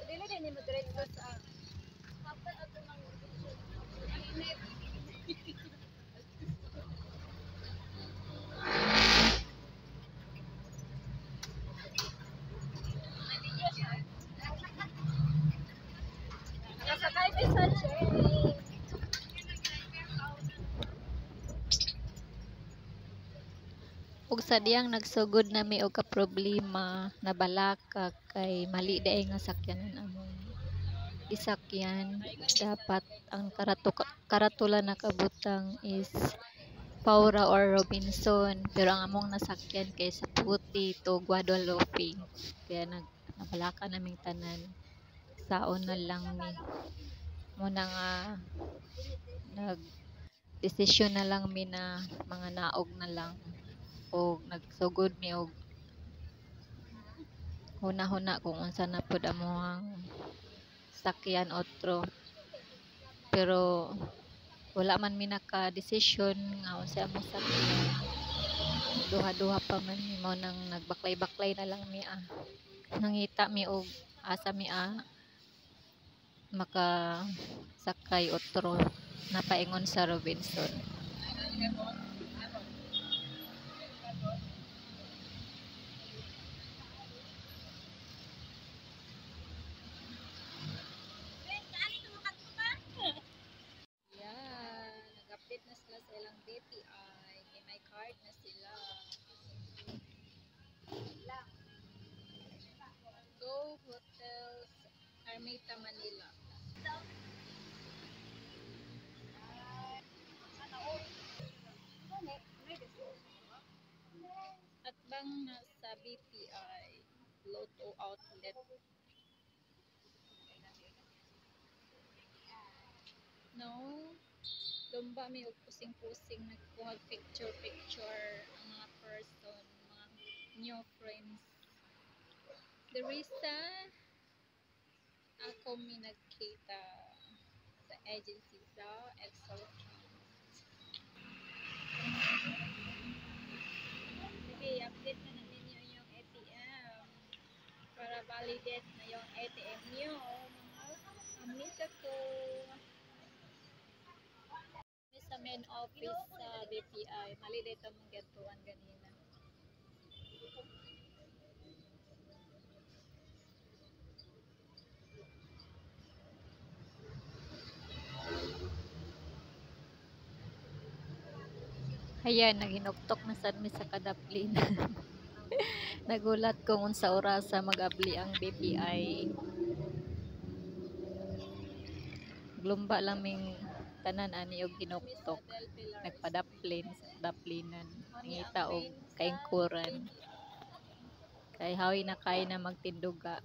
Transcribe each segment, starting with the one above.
Dili din ni mo diretso sa nakasakay din sa train. Ug sa diyang nagsugod na mi og ka problema na balaka kay mali daay nga sakyanan among isakyan. Dapat ang karatula nakabutang is Paura or Robinson, pero ang among nasakyan kay sa Puti to Guadalupe, kaya nabalaka naming tanan. Saon na lang mi muna nga nag desisyon na lang mi na mga naog na lang o nagsugod mi og huna-huna kung unsa na pud amoang sakyan otro, pero wala man mi naka-desisyon nga unsa among sakyan. Duha-duha pa man mi mo nang nagbaklay-baklay na lang mi nangita mi og asa mi maka sakay otro napaingon sa Robinson. Nag-update na sila sa ilang BPI, may card na sila. Go Hotels Ermita Manila. At bang nasa BPI Lotto Outlet. No, lumba may og pusing-pusing nagkuhag picture ang mga person, mga new friends. Derisa ako mi nagkita sa agency sa Excel. Sige, update na ninyo yung ATM para validate na yung ATM nyo, mga amita ko. Sa main office sa BPI, mali dito mong gatuan ganina. Ayan, naghinuktok na sad mi sa kadaplin. Nagulat kung unsa orasa mag-abli ang BPI. Glumba lang ming tanan ani og ginuktok. Nagpadaplin sa daplinan. Ngita og kaingkuran. Kay hawi na kay na magtinduga.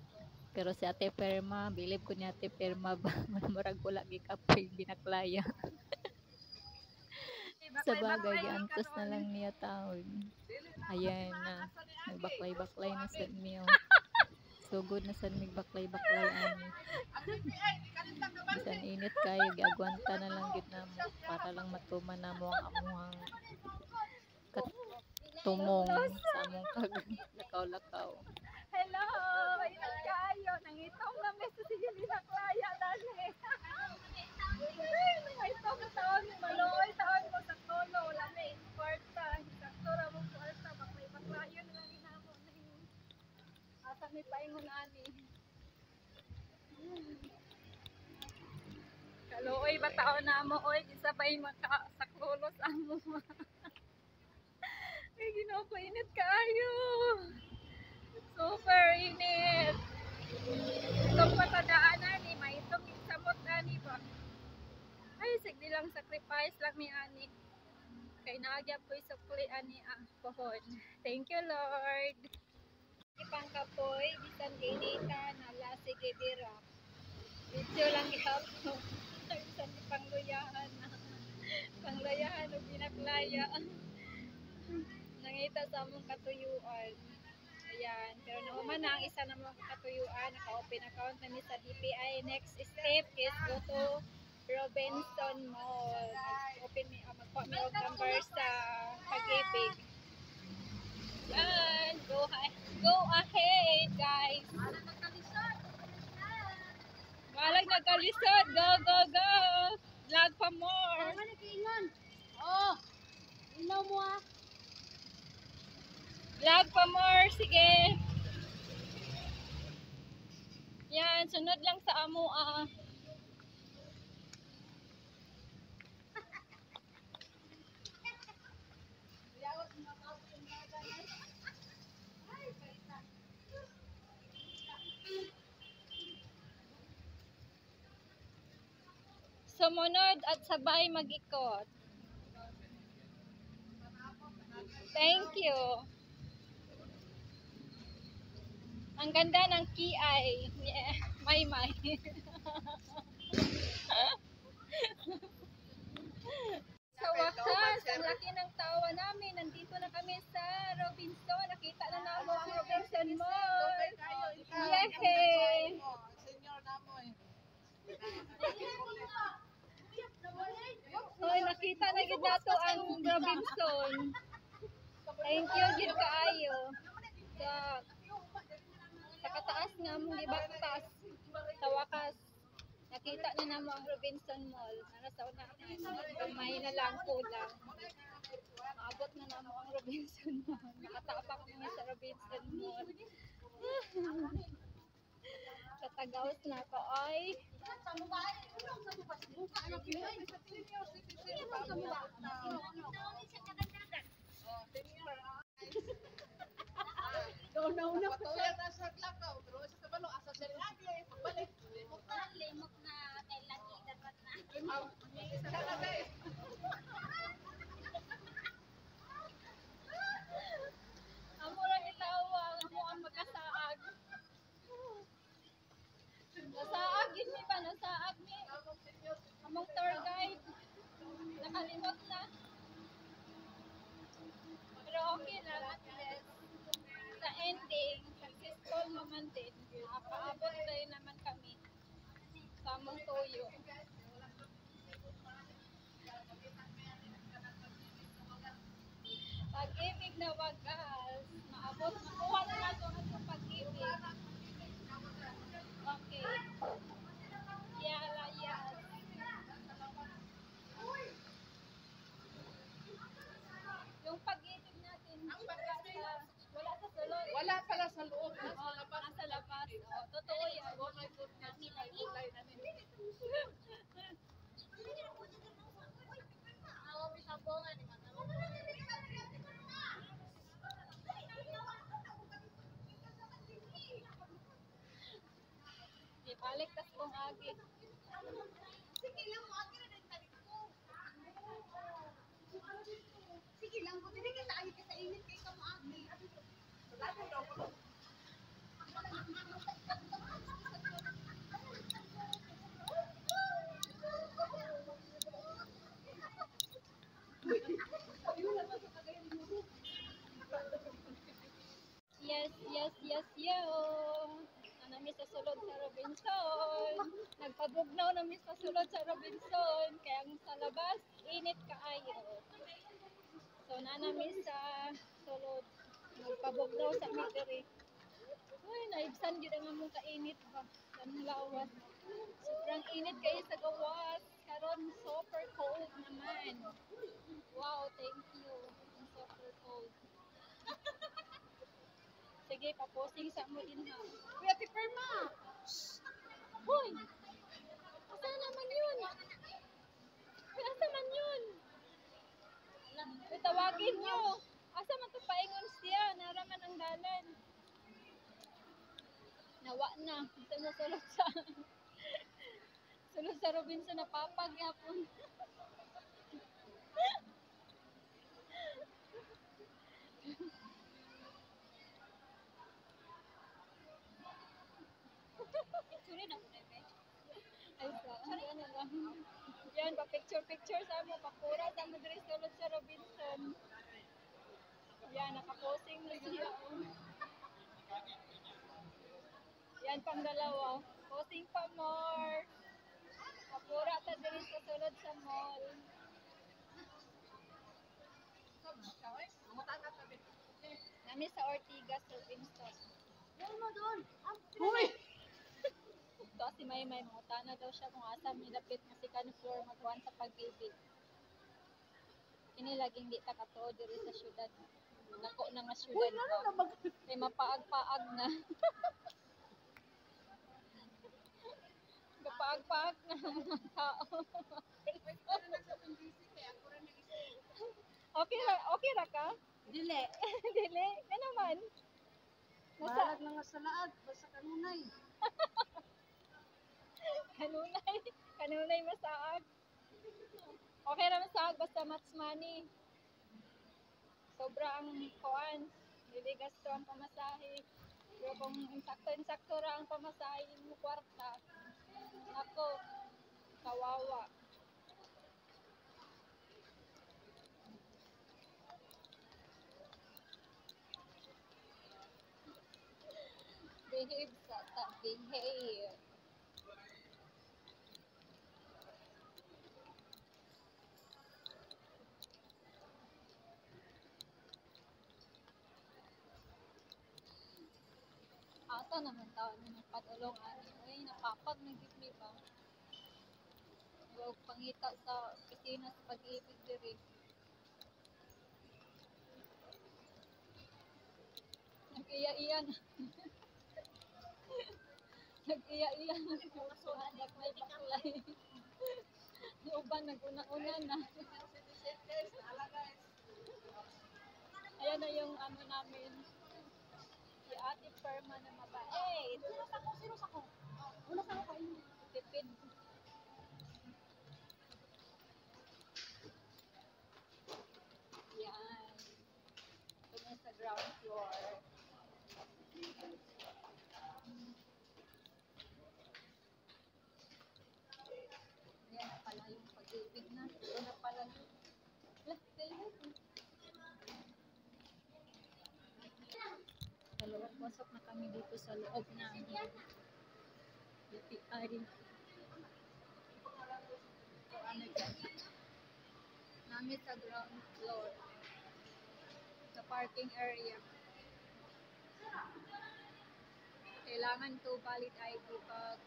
Pero si Ate Perma, bilib ko ni Ate Perma ba murag wala gikapoy binaklaya. Sa bagay, giantos na lang niya taon. Ayan na, nagbaklay-baklay na sa niyo. Sugod na sa nagbaklay-baklay ani. Bisan init kayo, giagwanta na lang gid namo para lang matuman namo ang amuhang katumong sa among lakaw-lakaw. Hello, ingat kayo. Nangitong na may sa sige binaklaya dali. Nangitong na taon maloy taon mo sa tolo wala may kwarta. Sakto ra mo kwarta baklay-baklayo na lang inamo ning asa mi paingon ani. Kaluoy ba taon namo oy gisabay makasaklulos amo. Ay Ginoo ko init kayo. Super init. Itong patadaanan ni maitong samot ani ba. Ay sigdi lang sacrifice lang mi ani. Kay naagya po isukli ani pohon. Thank you Lord. Ipang kapoy bisan inita nala sige bira. Video lang ihapon. Bisan pangluyahan na. Pangluyahan o binaklaya. Nangita sa among katuyuan. Ayan, pero naman na ang isa na mga katuyuan, naka-open account na sa BPI. Next step is go to Robinson Mall. Mag-open mi, magpa mi og number sa Pag-ibig. Yan, go ahead, guys. Walang nagkalisod. Go, go, go. Vlog pa more. Oh, ilaw mo ah. Vlog pa more. Sige. Yan, sunod lang sa amo ah. Sumunod at sabay mag-ikot. Thank you. Ang ganda ng kiay. Yeah. May. Sa wakas, ang laki ng tawa namin. Nandito na kami sa Robinson. Nakita na namin ang Robinson Mall. Yehey! Hoy, nakita na gid nato ang Robinson. Thank you gid kaayo. Sa kataas nga mong gibaktas. Sa wakas, nakita na namo ang Robinson Mall. Ano sa una kamay na lang kulang. Maabot na namo ang Robinson Mall. Nakatapak kami sa Robinson Mall. Katagawas na ko ay amo lang itawa amo ang magkasaag. Nasaag yun mi ba? Nasaag mi. Among tour guide. Nakalimot na. Pero okay na. At least, sa ending, successful naman din. Nakaabot tayo naman kami sa among tuyo. Pag-ibig na wagas. Maabot. Makuha na nato ang pag-ibig. Okay. Yala, yala. Yung pag-ibig natin, wala sa sulod. Wala pala sa loob. Nasa labas. Oh, totoo yan. Di balik tas kong agi. Sige lang po, hindi kita ay sa init kay kamaagi. Yes, yo. Nami sa sulod sa Robinson. Nagpabugnaw nami sa sulod sa Robinson. Kaya ang sa labas, init kaayo. So, nanami sa sulod. Nagpabugnaw sa midiri. Uy, naibsan yun ang among kainit ba? Ang lawas. Sobrang init kayo sa gawas. Karon super cold naman. Wow, thank you. Ang super cold. Sige, paposting sa mo din ha. Kuya Ate Perma! Hoy! Asa naman yun? Hoy, asa man yun? Tawagin nyo. Asa man ito paingon siya? Naraman ang dalan. Nawa na. Sulod sa... sulod sa Robinson na papag yapon. Ay, ano lang. Yan, pa-picture sa mo. Papura sa mo diri sulod sa Robinson. Yan, nakaposing na siya. Yan, pang dalawa. Posing pa more. Papura ta diri sa sulod sa mall. Nami sa Ortigas, Sir Winston. Doon mo doon. Uy! Ito si May mangutana daw siya kung asa milapit na si floor magkuhan sa pag-ibig. Kini laging di ta katuod diri sa syudad. Nako na nga syudad ba? Kay mapaag-paag na. Mapaag-paag na ang mga tao. Okay ra ka? Dili. Dili, ka naman. Balag na nga sa laag. Basta kanunay. Kanunay masaag. Okay ra masaag basta match money. Sobra ang kuan. Dili gasto ang pamasahe. Pero kung insakto ra ang pamasahe mo kwarta. Ako, kawawa. Behave sa ta, behave. Ata naman tao na nagpadulong ani. Ay, napapag na gid ba? Huwag pangita sa opisina sa pag-ibig diri. Nag-iya-iya na. Nag-iya-iya na. Anak may baklay. Yung uban, nag-una-una na. Ayan na yung ano namin. Si Ate Perma na mabait. Sino sa ko? Una sa ko kain. Tipid. Yan. Ito na sa ground floor. Yan na pala yung pag-ibig na. Ito na pala. Pasok na kami dito sa loob ng UPI. Namin sa ground floor. Sa parking area. Kailangan to valid ID pag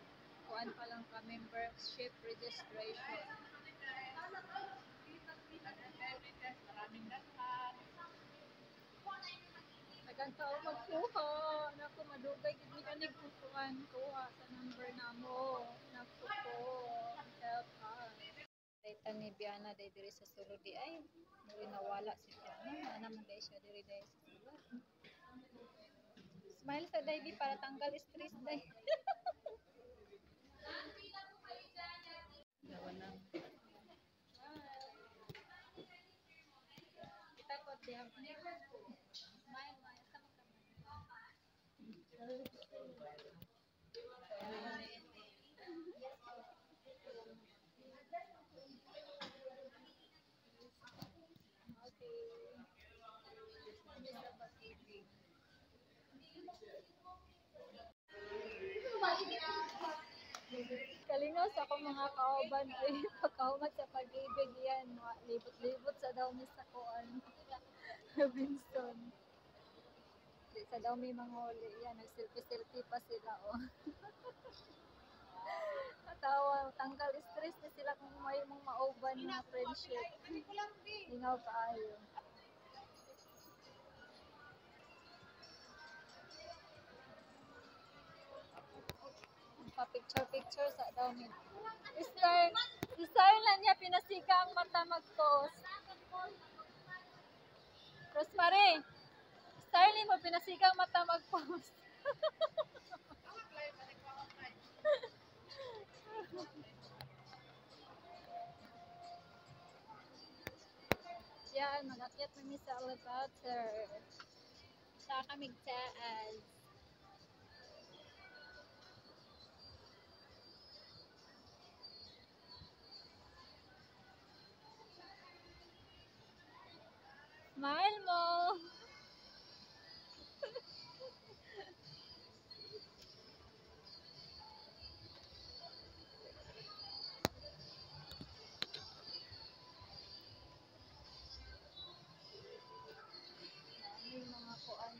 kuan pa lang ka membership registration. Tagang tao magkuha. Naku, madugay gid ni kanig kuan kuha sa number namo. Naku po. Help us. Data ni Biana day diri sa sulod di ay muri nawala si Biana. Ana man day siya diri day sa sulod. Smile sa day di para tanggal stress day. Nawanang. Kita ko diha. Smile, smile sa Kalingaw sa akong mga kauban ay pagkahumat sa pag-ibig yan. Libot-libot sa daw mi sa kuan. Winston. Sa daw may mga huli yan. Nag-selfie-selfie pa sila oh. Natawa. Tanggal stress na sila kung may mong mauban na friendship. Lingaw kaayo. Pa-picture sa daw mi. Style lang niya pinasika ang mata mag-post. Rosemary, style ni mo pinasika ang mata mag-post. Yan, mag-akyat kami sa elevator. Sa kaming taas. Smile mo! May mga kuan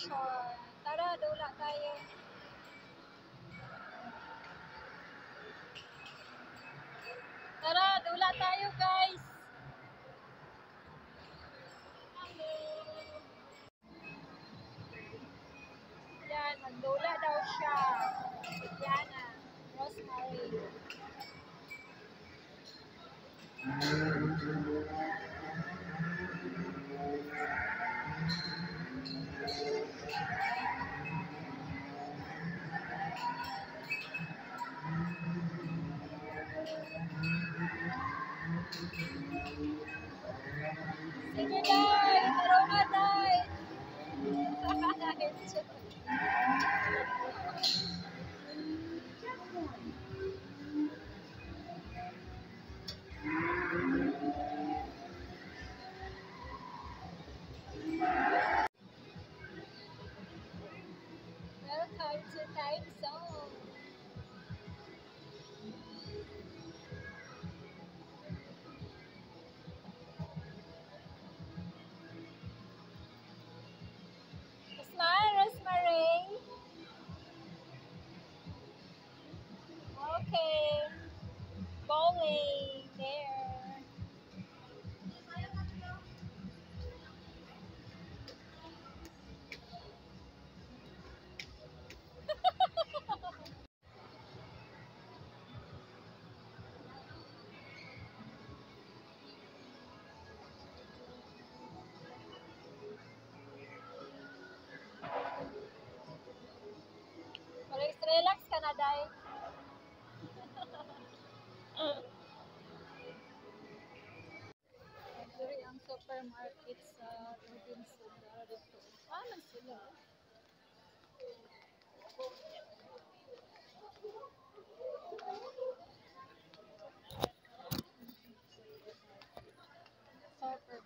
Ocean. Tara, dula tayo. Tara, dula tayo guys. Yan, magdula daw siya. Diana, Rosemary. Sige day, taro na day. Welcome to Time Zone. Smile, Rosemary. Okay. Bowling there. Relax ka na, Day. Diri ang supermarket sa Robinson dito. Ano sila? Supermarket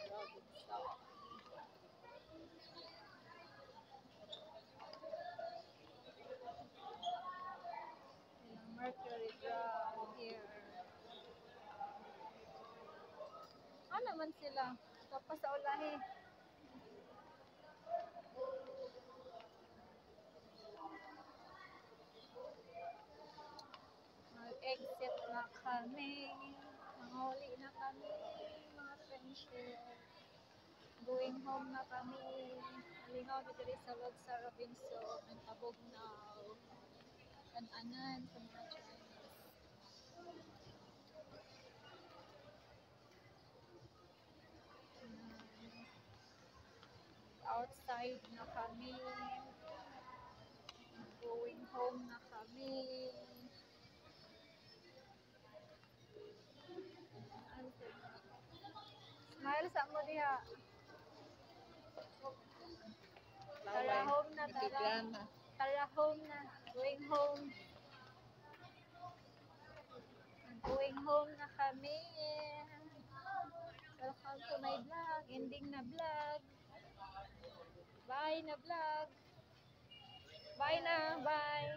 Robinson. Mercury Drug here. Ano man sila? Tapos sa ulahi. Mag-exit na kami. Manghuli na kami. Mga friendship. Going home na kami. Malingaw dito rin sa loob sa Robinson. Ang tabog now. An-anan sa mga Chinese. Outside na kami. Going home na kami. Smile sa mo diha. Tara home na, tara. Tara home na. Going home. Going home na kami. Welcome to my vlog. Ending na vlog. Bye na vlog. Bye na. Bye.